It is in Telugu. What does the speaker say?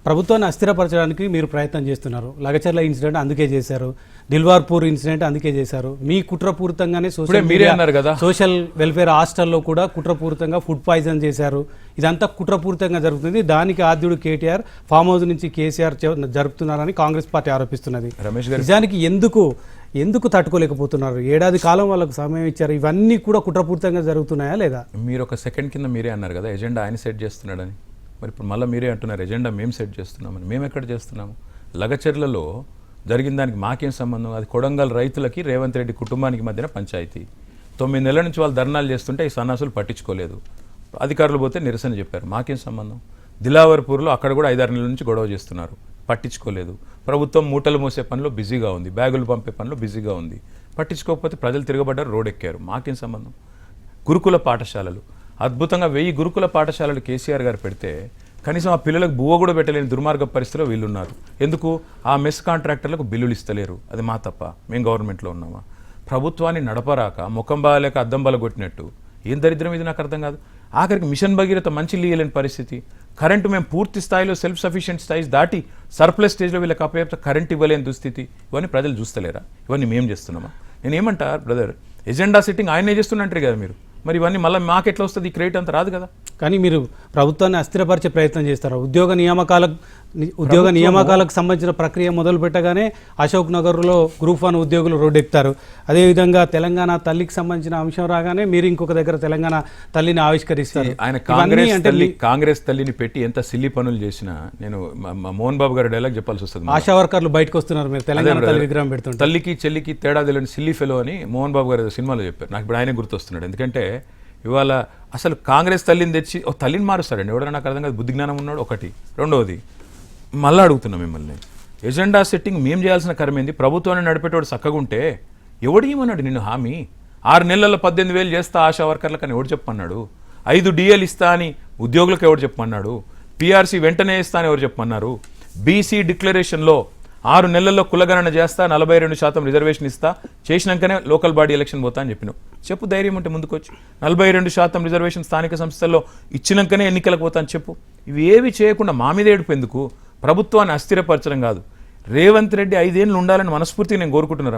ప్రభుత్వాన్ని అస్థిరపరచడానికి మీరు ప్రయత్నం చేస్తున్నారు. లగచర్ల ఇన్సిడెంట్ అందుకే చేశారు, దిల్వార్పూర్ ఇన్సిడెంట్ అందుకే చేశారు. మీ కుట్రపూరితంగానే సోషల్ వెల్ఫేర్ హాస్టల్లో కూడా కుట్రపూరితంగా ఫుడ్ పాయిజన్ చేశారు. ఇదంతా కుట్రపూరితంగా జరుగుతుంది. దానికి ఆద్యుడు కేటీఆర్, ఫామ్ హౌస్ నుంచి కేసీఆర్ జరుపుతున్నారని కాంగ్రెస్ పార్టీ ఆరోపిస్తున్నది. నిజానికి ఎందుకు తట్టుకోలేకపోతున్నారు? ఏడాది కాలం వాళ్ళకు సమయం ఇచ్చారు. ఇవన్నీ కూడా కుట్రపూరితంగా జరుగుతున్నాయా లేదా? మీరు ఒక సెకండ్ కింద మీరే అన్నారు కదా ఎజెండా ఆయన సెట్ చేస్తున్నాడని. మరి ఇప్పుడు మళ్ళీ మీరే అంటున్నారు ఎజెండా మేము సెట్ చేస్తున్నామని. మేము ఎక్కడ చేస్తున్నాము? లగచర్లలో జరిగిన దానికి మాకేం సంబంధం? అది కొడంగల్ రైతులకి రేవంత్ రెడ్డి కుటుంబానికి మధ్యన పంచాయతీ. 9 నెలల నుంచి వాళ్ళు ధర్నాలు చేస్తుంటే ఈ సన్నాసులు పట్టించుకోలేదు. అధికారులు పోతే నిరసన చెప్పారు. మాకేం సంబంధం? దిలావర్పూర్లో అక్కడ కూడా 5-6 నెలల నుంచి గొడవ చేస్తున్నారు, పట్టించుకోలేదు. ప్రభుత్వం మూటలు మోసే పనిలో బిజీగా ఉంది, బ్యాగులు పంపే పనిలో బిజీగా ఉంది. పట్టించుకోకపోతే ప్రజలు తిరగబడ్డారు, రోడ్ ఎక్కారు. మాకేం సంబంధం? గురుకుల పాఠశాలలు అద్భుతంగా 1000 గురుకుల పాఠశాలలు కేసీఆర్ గారు పెడితే కనీసం ఆ పిల్లలకు బువ్వ కూడా పెట్టలేని దుర్మార్గ పరిస్థితిలో వీళ్ళున్నారు. ఎందుకు? ఆ మెస్ కాంట్రాక్టర్లకు బిల్లులు ఇస్తలేరు. అది మా తప్ప? మేము గవర్నమెంట్లో ఉన్నామా? ప్రభుత్వాన్ని నడపరాక ముఖం బాగాలేక అద్దం బలగొట్టినట్టు ఏం దరిద్రం ఇది నాకు అర్థం కాదు. ఆఖరికి మిషన్ భగీరథ మంచి లీయలేని పరిస్థితి. కరెంటు మేము పూర్తి స్థాయిలో సెల్ఫ్ సఫిషియెంట్ స్టేజ్ దాటి సర్ప్లస్ స్టేజ్లో వీళ్ళకి అప్పచెప్తే కరెంట్ ఇవ్వలేని దుస్థితి. ఇవన్నీ ప్రజలు చూస్తలేరా? ఇవన్నీ మేము చేస్తున్నామా? నేనేమంటా బ్రదర్, ఎజెండా సెట్టింగ్ ఆయనే చేస్తున్నట్టే కదా మీరు. మరి ఇవన్నీ మళ్ళీ మాకెట్లా వస్తుంది? ఈ క్రెడిట్ అంత రాదు కదా. కానీ మీరు ప్రభుత్వాన్ని అస్థిరపరిచే ప్రయత్నం చేస్తారు. ఉద్యోగ నియామకాలకు సంబంధించిన ప్రక్రియ మొదలు పెట్టగానే అశోక్ నగర్లో గ్రూప్ 1 ఉద్యోగులు రోడ్డెక్కుతారు. అదేవిధంగా తెలంగాణ తల్లికి సంబంధించిన అంశం రాగానే మీరు ఇంకొక దగ్గర తెలంగాణ తల్లిని ఆవిష్కరిస్తారు. ఆయన కాంగ్రెస్ తల్లిని పెట్టి ఎంత సిల్లి పనులు చేసినా నేను మోహన్ బాబు గారు డైలాగ్ చెప్పాల్సి వస్తుంది. ఆశా వర్కర్లు బయటకు వస్తున్నారు, మీరు తెలంగాణ తల్లి విగ్రహం పెడుతున్నారు. తల్లికి చెల్లికి తేడా తెలియని సిల్లీ ఫెలో అని మోహన్ బాబు గారు సినిమాలో చెప్పారు. నాకు ఇప్పుడు ఆయనే గుర్తొస్తున్నాడు. ఎందుకంటే ఇవాళ అసలు కాంగ్రెస్ తల్లిని తెచ్చి ఒక తల్లిని మారుస్తాడండి ఎవడైనా? నాకు అర్థం కాదు. బుద్ధి జ్ఞానం ఉన్నాడు ఒకటి. రెండవది మళ్ళీ అడుగుతున్నా మిమ్మల్ని, ఎజెండా సెట్టింగ్ మేము చేయాల్సిన కర్మేంది? ప్రభుత్వాన్ని నడిపేటోడు చక్కగా ఉంటే ఎవడు ఏమన్నాడు నిన్ను హామీ? 6 నెలల్లో 18,000 చేస్తా ఆశా వర్కర్లకు అని ఎవడు చెప్పమన్నాడు? 5 DL ఇస్తా అని ఉద్యోగులకు ఎవడు చెప్పమన్నాడు? PRC వెంటనే ఇస్తా అని ఎవరు చెప్పమన్నారు? బీసీ డిక్లరేషన్లో 6 నెలల్లో కులగణన చేస్తా, 42% రిజర్వేషన్ ఇస్తా, చేసినాకనే లోకల్ బాడీ ఎలక్షన్ పోతా అని చెప్పినావు. చెప్పు, ధైర్యం ఉంటే ముందుకొచ్చి 42% రిజర్వేషన్ స్థానిక సంస్థల్లో ఇచ్చినాకనే ఎన్నికలకు పోతా అని చెప్పు. ఇవి ఏవి చేయకుండా మా మీద ఏడుపు ఎందుకు? ప్రభుత్వాన్ని అస్థిరపరచడం కాదు. రేవంత్ రెడ్డి 5 ఏళ్ళు ఉండాలని మనస్ఫూర్తిగా నేను కోరుకుంటున్నాను.